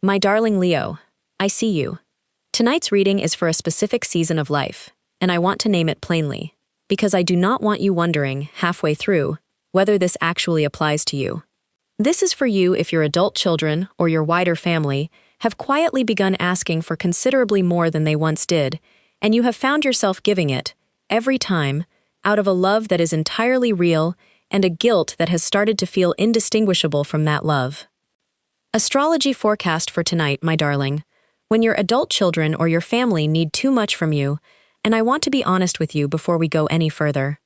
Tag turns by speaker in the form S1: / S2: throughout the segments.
S1: My darling Leo, I see you. Tonight's reading is for a specific season of life, and I want to name it plainly, because I do not want you wondering, halfway through, whether this actually applies to you. This is for you if your adult children or your wider family have quietly begun asking for considerably more than they once did, and you have found yourself giving it, every time, out of a love that is entirely real and a guilt that has started to feel indistinguishable from that love. Astrology forecast for tonight, my darling. When your adult children or your family need too much from you, and I want to be honest with you before we go any further.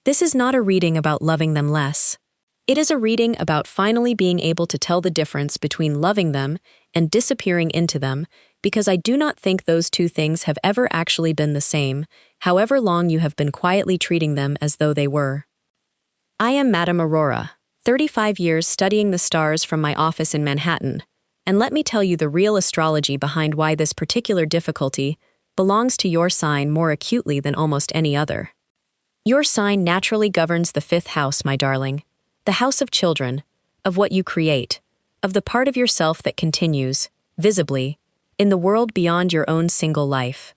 S1: This is not a reading about loving them less. It is a reading about finally being able to tell the difference between loving them and disappearing into them, because I do not think those two things have ever actually been the same, however long you have been quietly treating them as though they were. I am Madame Aurora, 35 years studying the stars from my office in Manhattan, and let me tell you the real astrology behind why this particular difficulty belongs to your sign more acutely than almost any other. Your sign naturally governs the 5th house, my darling, the house of children, of what you create, of the part of yourself that continues, visibly, in the world beyond your own single life.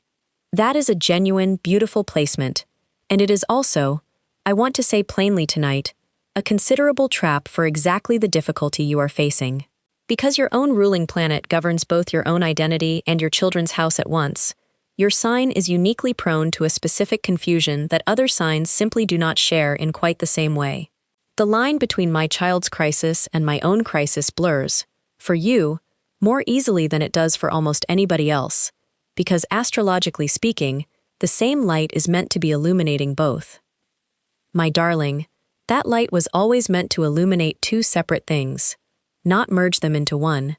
S1: That is a genuine, beautiful placement, and it is also, I want to say plainly tonight, a considerable trap for exactly the difficulty you are facing. Because your own ruling planet governs both your own identity and your children's house at once, your sign is uniquely prone to a specific confusion that other signs simply do not share in quite the same way. The line between my child's crisis and my own crisis blurs, for you, more easily than it does for almost anybody else, because astrologically speaking, the same light is meant to be illuminating both. My darling, that light was always meant to illuminate two separate things, not merge them into one.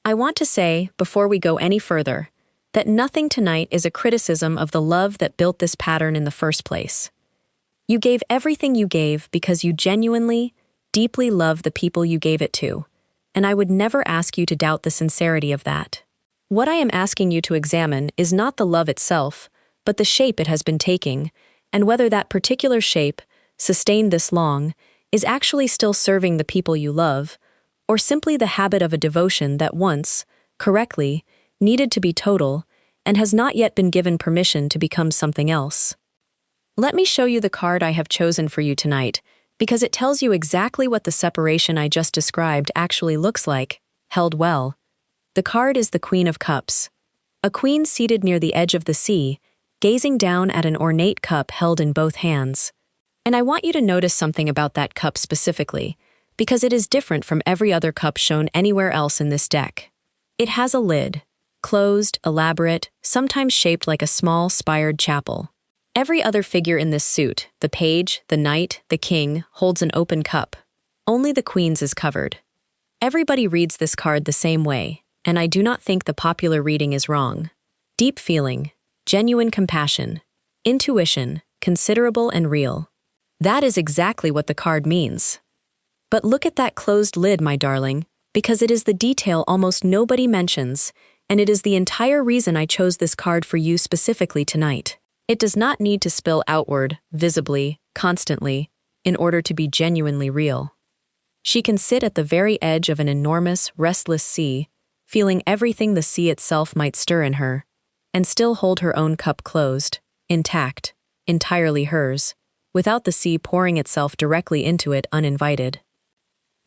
S1: I want to say, before we go any further, that nothing tonight is a criticism of the love that built this pattern in the first place. You gave everything you gave because you genuinely, deeply love the people you gave it to, and I would never ask you to doubt the sincerity of that. What I am asking you to examine is not the love itself, but the shape it has been taking, and whether that particular shape, sustained this long, is actually still serving the people you love, or simply the habit of a devotion that once, correctly, needed to be total, and has not yet been given permission to become something else. Let me show you the card I have chosen for you tonight, because it tells you exactly what the separation I just described actually looks like, held well. The card is the Queen of Cups. A queen seated near the edge of the sea, gazing down at an ornate cup held in both hands. And I want you to notice something about that cup specifically, because it is different from every other cup shown anywhere else in this deck. It has a lid, closed, elaborate, sometimes shaped like a small, spired chapel. Every other figure in this suit, the page, the knight, the king, holds an open cup. Only the queen's is covered. Everybody reads this card the same way, and I do not think the popular reading is wrong. Deep feeling, genuine compassion, intuition, considerable and real. That is exactly what the card means. But look at that closed lid, my darling, because it is the detail almost nobody mentions, and it is the entire reason I chose this card for you specifically tonight. It does not need to spill outward, visibly, constantly, in order to be genuinely real. She can sit at the very edge of an enormous, restless sea, feeling everything the sea itself might stir in her, and still hold her own cup closed, intact, entirely hers, without the sea pouring itself directly into it uninvited.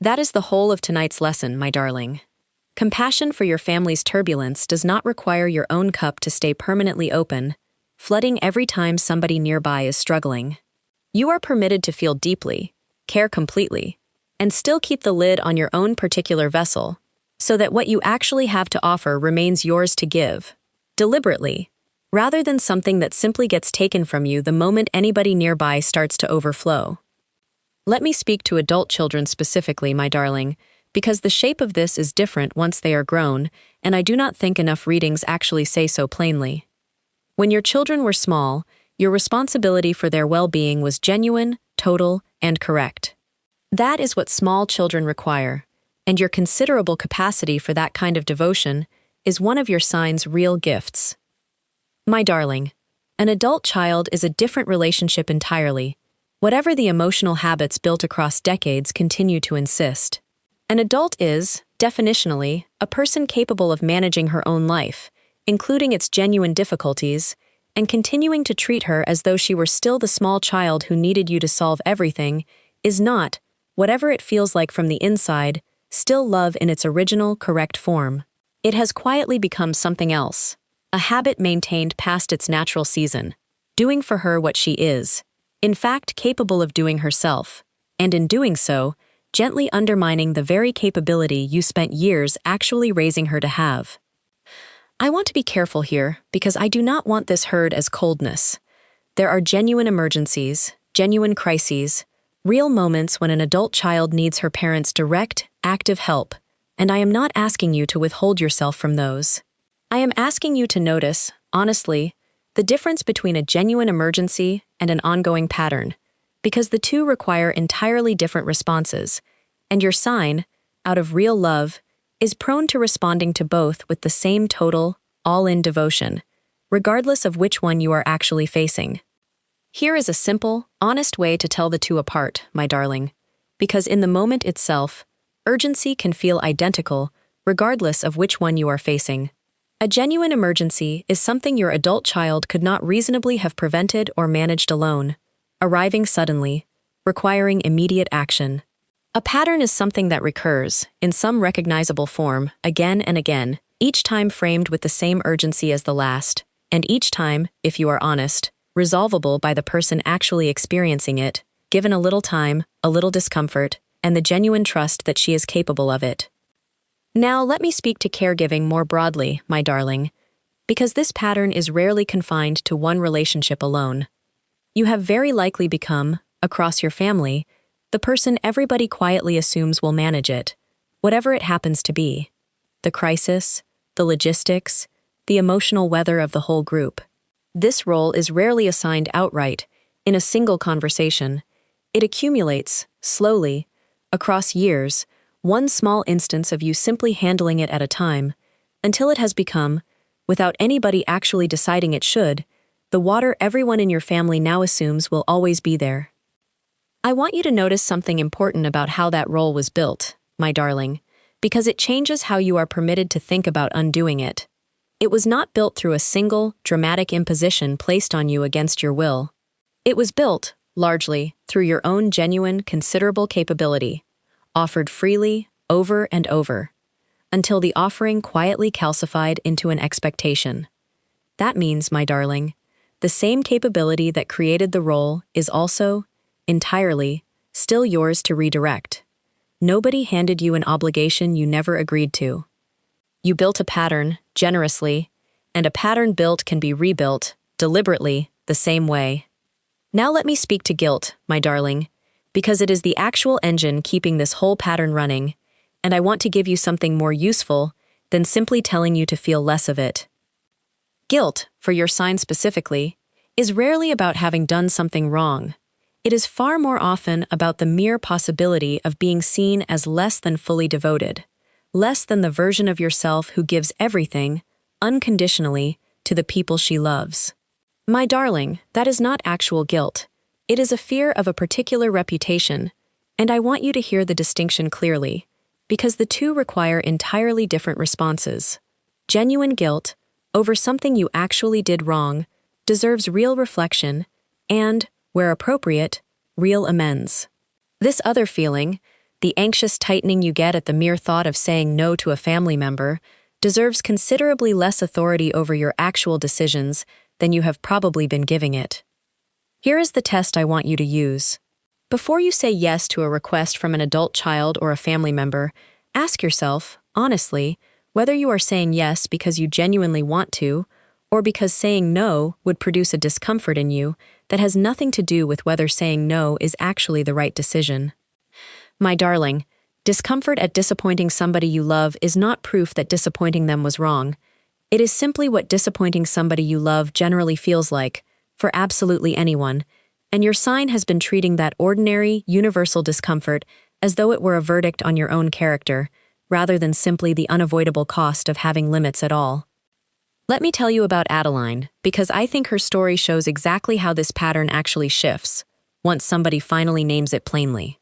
S1: That is the whole of tonight's lesson, my darling. Compassion for your family's turbulence does not require your own cup to stay permanently open, flooding every time somebody nearby is struggling. You are permitted to feel deeply, care completely, and still keep the lid on your own particular vessel, so that what you actually have to offer remains yours to give, deliberately, rather than something that simply gets taken from you the moment anybody nearby starts to overflow. Let me speak to adult children specifically, my darling, because the shape of this is different once they are grown, and I do not think enough readings actually say so plainly. When your children were small, your responsibility for their well-being was genuine, total, and correct. That is what small children require, and your considerable capacity for that kind of devotion is one of your sign's real gifts. My darling, an adult child is a different relationship entirely. Whatever the emotional habits built across decades continue to insist. An adult is, Definitionally, a person capable of managing her own life, including its genuine difficulties, and continuing to treat her as though she were still the small child who needed you to solve everything, is not, whatever it feels like from the inside, still love in its original, correct form. It has quietly become something else, a habit maintained past its natural season, doing for her what she is, in fact capable of doing herself, and in doing so, gently undermining the very capability you spent years actually raising her to have. I want to be careful here because I do not want this heard as coldness. There are genuine emergencies, genuine crises, real moments when an adult child needs her parents' direct, active help, and I am not asking you to withhold yourself from those. I am asking you to notice, honestly, the difference between a genuine emergency and an ongoing pattern, because the two require entirely different responses, and your sign, out of real love, is prone to responding to both with the same total, all-in devotion, regardless of which one you are actually facing. Here is a simple, honest way to tell the two apart, my darling, because in the moment itself, urgency can feel identical, regardless of which one you are facing. A genuine emergency is something your adult child could not reasonably have prevented or managed alone, arriving suddenly, requiring immediate action. A pattern is something that recurs, in some recognizable form, again and again, each time framed with the same urgency as the last, and each time, if you are honest, resolvable by the person actually experiencing it, given a little time, a little discomfort, and the genuine trust that she is capable of it. Now let me speak to caregiving more broadly, my darling, because this pattern is rarely confined to one relationship alone. You have very likely become, across your family, the person everybody quietly assumes will manage it, whatever it happens to be. The crisis, the logistics, the emotional weather of the whole group. This role is rarely assigned outright, in a single conversation. It accumulates, slowly, across years, one small instance of you simply handling it at a time, until it has become, without anybody actually deciding it should, the water everyone in your family now assumes will always be there. I want you to notice something important about how that role was built, my darling, because it changes how you are permitted to think about undoing it. It was not built through a single, dramatic imposition placed on you against your will. It was built, largely, through your own genuine, considerable capability, offered freely, over and over, until the offering quietly calcified into an expectation. That means, my darling, the same capability that created the role is also, entirely, still yours to redirect. Nobody handed you an obligation you never agreed to. You built a pattern, generously, and a pattern built can be rebuilt, deliberately, the same way. Now let me speak to guilt, my darling, because it is the actual engine keeping this whole pattern running, and I want to give you something more useful than simply telling you to feel less of it. Guilt, for your sign specifically, is rarely about having done something wrong. It is far more often about the mere possibility of being seen as less than fully devoted, less than the version of yourself who gives everything, unconditionally, to the people she loves. My darling, that is not actual guilt. It is a fear of a particular reputation, and I want you to hear the distinction clearly, because the two require entirely different responses. Genuine guilt, over something you actually did wrong, deserves real reflection, and, where appropriate, real amends. This other feeling, the anxious tightening you get at the mere thought of saying no to a family member, deserves considerably less authority over your actual decisions than you have probably been giving it. Here is the test I want you to use. Before you say yes to a request from an adult child or a family member, ask yourself, honestly, whether you are saying yes because you genuinely want to, or because saying no would produce a discomfort in you that has nothing to do with whether saying no is actually the right decision. My darling, discomfort at disappointing somebody you love is not proof that disappointing them was wrong. It is simply what disappointing somebody you love generally feels like, for absolutely anyone, and your sign has been treating that ordinary, universal discomfort as though it were a verdict on your own character, rather than simply the unavoidable cost of having limits at all. Let me tell you about Adeline, because I think her story shows exactly how this pattern actually shifts, once somebody finally names it plainly.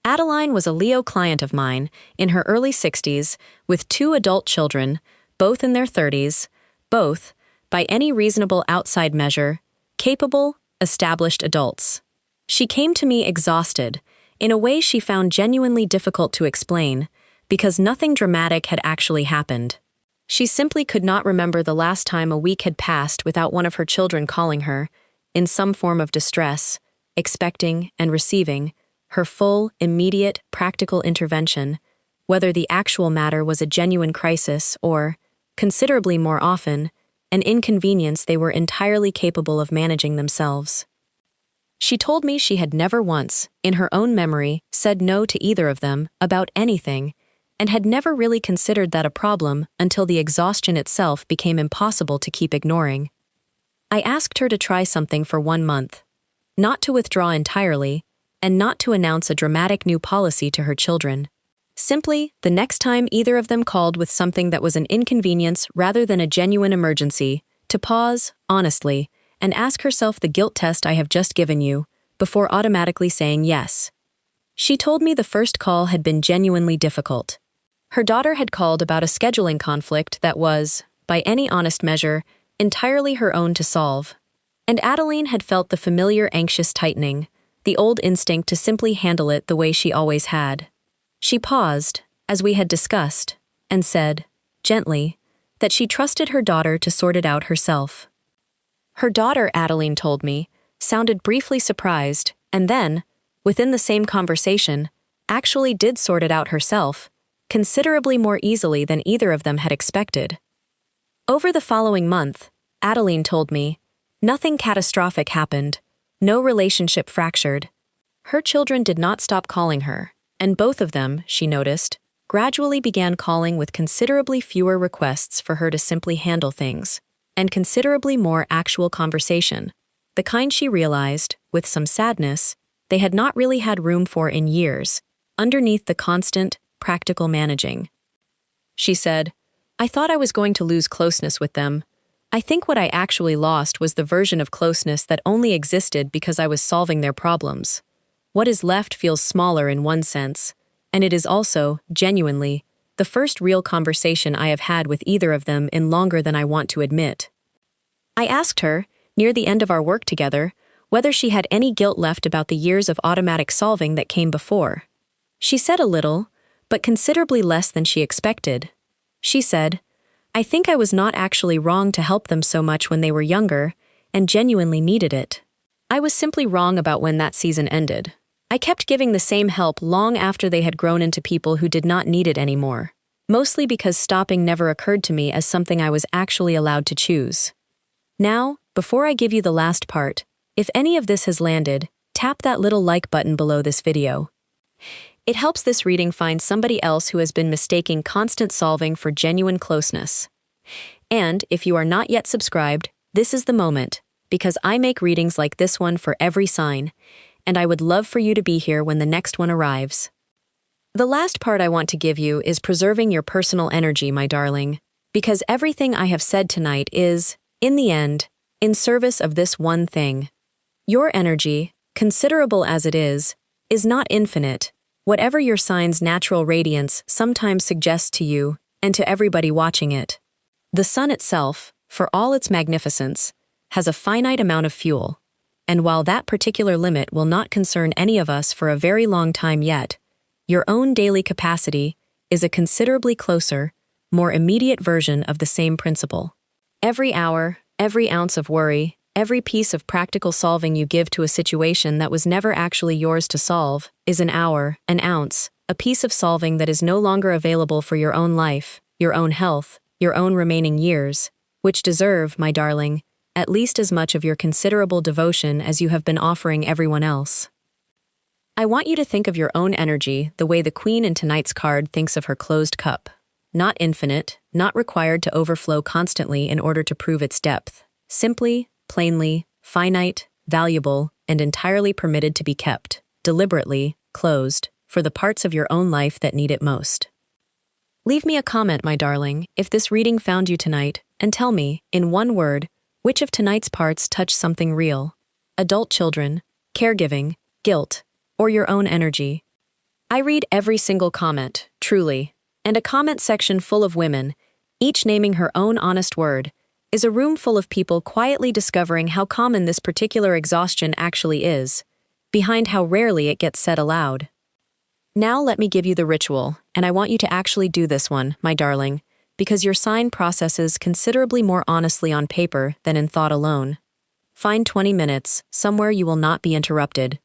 S1: Adeline was a Leo client of mine in her early 60s with 2 adult children, both in their 30s, both, by any reasonable outside measure, capable, established adults. She came to me exhausted, in a way she found genuinely difficult to explain, because nothing dramatic had actually happened. She simply could not remember the last time a week had passed without one of her children calling her, in some form of distress, expecting and receiving her full, immediate, practical intervention, whether the actual matter was a genuine crisis or, considerably more often, an inconvenience they were entirely capable of managing themselves. She told me she had never once, in her own memory, said no to either of them about anything, and had never really considered that a problem until the exhaustion itself became impossible to keep ignoring. I asked her to try something for 1 month, not to withdraw entirely, and not to announce a dramatic new policy to her children. Simply, the next time either of them called with something that was an inconvenience rather than a genuine emergency, to pause, honestly, and ask herself the guilt test I have just given you, before automatically saying yes. She told me the first call had been genuinely difficult. Her daughter had called about a scheduling conflict that was, by any honest measure, entirely her own to solve. And Adeline had felt the familiar anxious tightening, the old instinct to simply handle it the way she always had. She paused, as we had discussed, and said, gently, that she trusted her daughter to sort it out herself. Her daughter, Adeline told me, sounded briefly surprised, and then, within the same conversation, actually did sort it out herself, considerably more easily than either of them had expected. Over the following month, Adeline told me, nothing catastrophic happened, no relationship fractured. Her children did not stop calling her, and both of them, she noticed, gradually began calling with considerably fewer requests for her to simply handle things, and considerably more actual conversation, the kind she realized, with some sadness, they had not really had room for in years, underneath the constant, practical managing. She said, I thought I was going to lose closeness with them. I think what I actually lost was the version of closeness that only existed because I was solving their problems. What is left feels smaller in one sense, and it is also, genuinely, the first real conversation I have had with either of them in longer than I want to admit. I asked her, near the end of our work together, whether she had any guilt left about the years of automatic solving that came before. She said a little, but considerably less than she expected. She said, I think I was not actually wrong to help them so much when they were younger, and genuinely needed it. I was simply wrong about when that season ended. I kept giving the same help long after they had grown into people who did not need it anymore, mostly because stopping never occurred to me as something I was actually allowed to choose. Now, before I give you the last part, if any of this has landed, tap that little like button below this video. It helps this reading find somebody else who has been mistaking constant solving for genuine closeness. And if you are not yet subscribed, this is the moment, because I make readings like this one for every sign, and I would love for you to be here when the next one arrives. The last part I want to give you is preserving your personal energy, my darling, because everything I have said tonight is, in the end, in service of this one thing. Your energy, considerable as it is not infinite, whatever your sign's natural radiance sometimes suggests to you and to everybody watching it. The sun itself, for all its magnificence, has a finite amount of fuel, and while that particular limit will not concern any of us for a very long time yet, your own daily capacity is a considerably closer, more immediate version of the same principle. Every hour, every ounce of worry, every piece of practical solving you give to a situation that was never actually yours to solve is an hour, an ounce, a piece of solving that is no longer available for your own life, your own health, your own remaining years, which deserve, my darling, at least as much of your considerable devotion as you have been offering everyone else. I want you to think of your own energy the way the Queen in tonight's card thinks of her closed cup. Not infinite, not required to overflow constantly in order to prove its depth. Simply, plainly, finite, valuable, and entirely permitted to be kept, deliberately, closed, for the parts of your own life that need it most. Leave me a comment, my darling, if this reading found you tonight, and tell me, in one word, which of tonight's parts touch something real: adult children, caregiving, guilt, or your own energy. I read every single comment, truly, and a comment section full of women, each naming her own honest word, is a room full of people quietly discovering how common this particular exhaustion actually is, behind how rarely it gets said aloud. Now let me give you the ritual, and I want you to actually do this one, my darling, because your sign processes considerably more honestly on paper than in thought alone. Find 20 minutes, somewhere you will not be interrupted.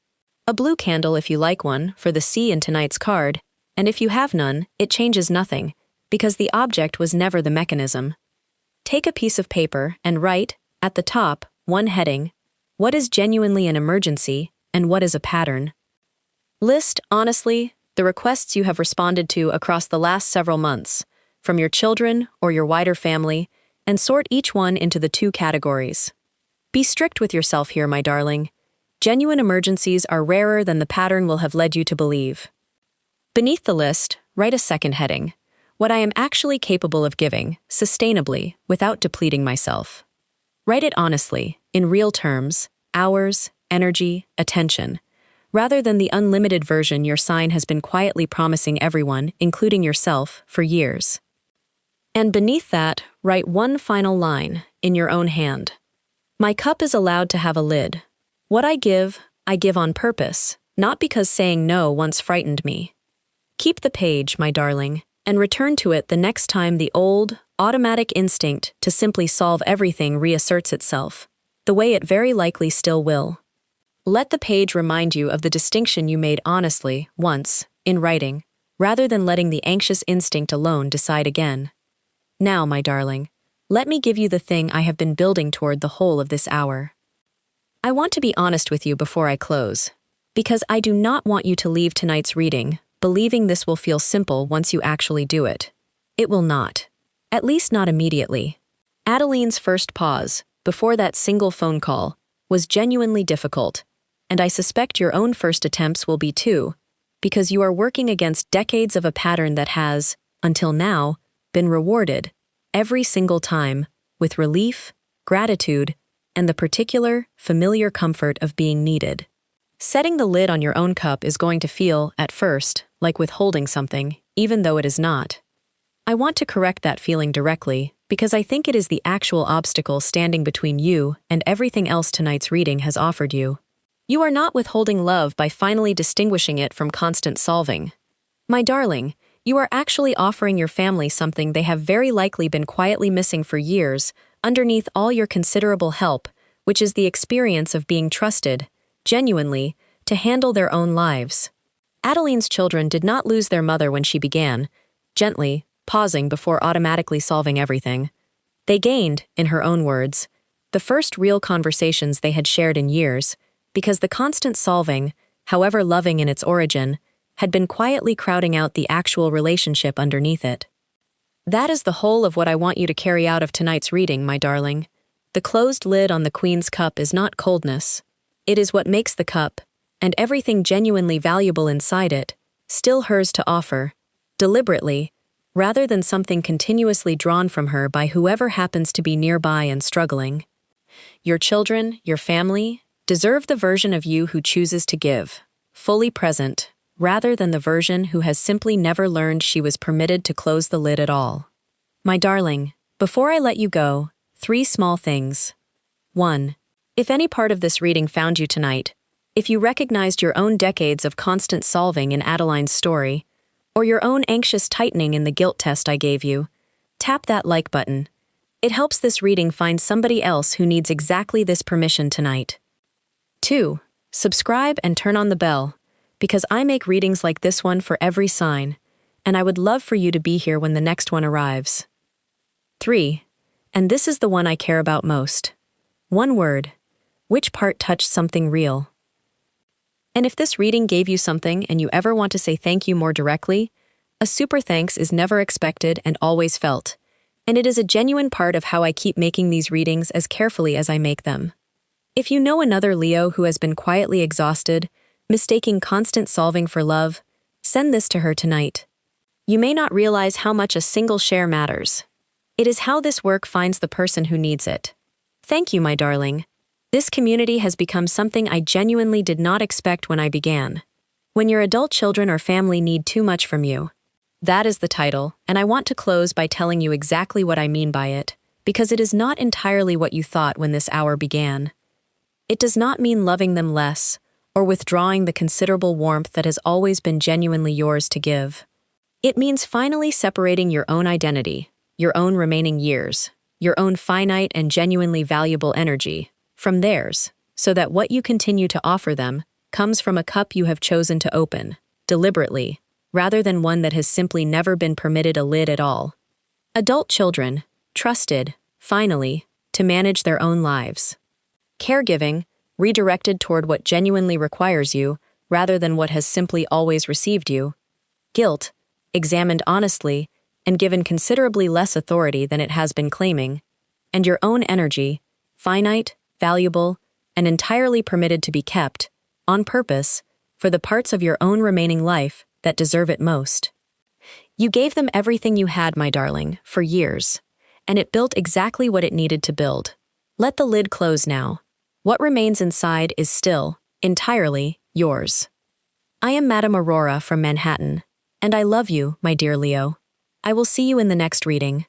S1: A blue candle if you like one, for the C in tonight's card, and if you have none, it changes nothing, because the object was never the mechanism. Take a piece of paper and write, at the top, one heading: what is genuinely an emergency, and what is a pattern? List, honestly, the requests you have responded to across the last several months, from your children or your wider family, and sort each one into the two categories. Be strict with yourself here, my darling. Genuine emergencies are rarer than the pattern will have led you to believe. Beneath the list, write a second heading: what I am actually capable of giving, sustainably, without depleting myself. Write it honestly, in real terms, hours, energy, attention, rather than the unlimited version your sign has been quietly promising everyone, including yourself, for years. And beneath that, write one final line, in your own hand. My cup is allowed to have a lid. What I give on purpose, not because saying no once frightened me. Keep the page, my darling, and return to it the next time the old, automatic instinct to simply solve everything reasserts itself, the way it very likely still will. Let the page remind you of the distinction you made honestly, once, in writing, rather than letting the anxious instinct alone decide again. Now, my darling, let me give you the thing I have been building toward the whole of this hour. I want to be honest with you before I close, because I do not want you to leave tonight's reading believing this will feel simple once you actually do it. It will not. At least not immediately. Adeline's first pause, before that single phone call, was genuinely difficult, and I suspect your own first attempts will be too, because you are working against decades of a pattern that has, until now, been rewarded, every single time, with relief, gratitude, and the particular, familiar comfort of being needed. Setting the lid on your own cup is going to feel, at first, like withholding something, even though it is not. I want to correct that feeling directly, because I think it is the actual obstacle standing between you and everything else tonight's reading has offered you. You are not withholding love by finally distinguishing it from constant solving. My darling, you are actually offering your family something they have very likely been quietly missing for years, underneath all your considerable help, which is the experience of being trusted, genuinely, to handle their own lives. Adeline's children did not lose their mother when she began, gently, pausing before automatically solving everything. They gained, in her own words, the first real conversations they had shared in years, because the constant solving, however loving in its origin, had been quietly crowding out the actual relationship underneath it. That is the whole of what I want you to carry out of tonight's reading, my darling. The closed lid on the Queen's cup is not coldness. It is what makes the cup, and everything genuinely valuable inside it, still hers to offer, deliberately, rather than something continuously drawn from her by whoever happens to be nearby and struggling. Your children, your family, deserve the version of you who chooses to give, fully present, rather than the version who has simply never learned she was permitted to close the lid at all. My darling, before I let you go, 3 small things. 1. If any part of this reading found you tonight, if you recognized your own decades of constant solving in Adeline's story, or your own anxious tightening in the guilt test I gave you, tap that like button. It helps this reading find somebody else who needs exactly this permission tonight. 2. Subscribe and turn on the bell, because I make readings like this one for every sign, and I would love for you to be here when the next one arrives. 3. And this is the one I care about most. One word. Which part touched something real? And if this reading gave you something and you ever want to say thank you more directly, a super thanks is never expected and always felt, and it is a genuine part of how I keep making these readings as carefully as I make them. If you know another Leo who has been quietly exhausted, mistaking constant solving for love, send this to her tonight. You may not realize how much a single share matters. It is how this work finds the person who needs it. Thank you, my darling. This community has become something I genuinely did not expect when I began. When your adult children or family need too much from you. That is the title, and I want to close by telling you exactly what I mean by it, because it is not entirely what you thought when this hour began. It does not mean loving them less, or withdrawing the considerable warmth that has always been genuinely yours to give. It means finally separating your own identity, your own remaining years, your own finite and genuinely valuable energy, from theirs, so that what you continue to offer them comes from a cup you have chosen to open, deliberately, rather than one that has simply never been permitted a lid at all. Adult children, trusted, finally, to manage their own lives. Caregiving, redirected toward what genuinely requires you, rather than what has simply always received you. Guilt, examined honestly, and given considerably less authority than it has been claiming. And your own energy, finite, valuable, and entirely permitted to be kept, on purpose, for the parts of your own remaining life that deserve it most. You gave them everything you had, my darling, for years, and it built exactly what it needed to build. Let the lid close now. What remains inside is still, entirely, yours. I am Madame Aurora from Manhattan, and I love you, my dear Leo. I will see you in the next reading.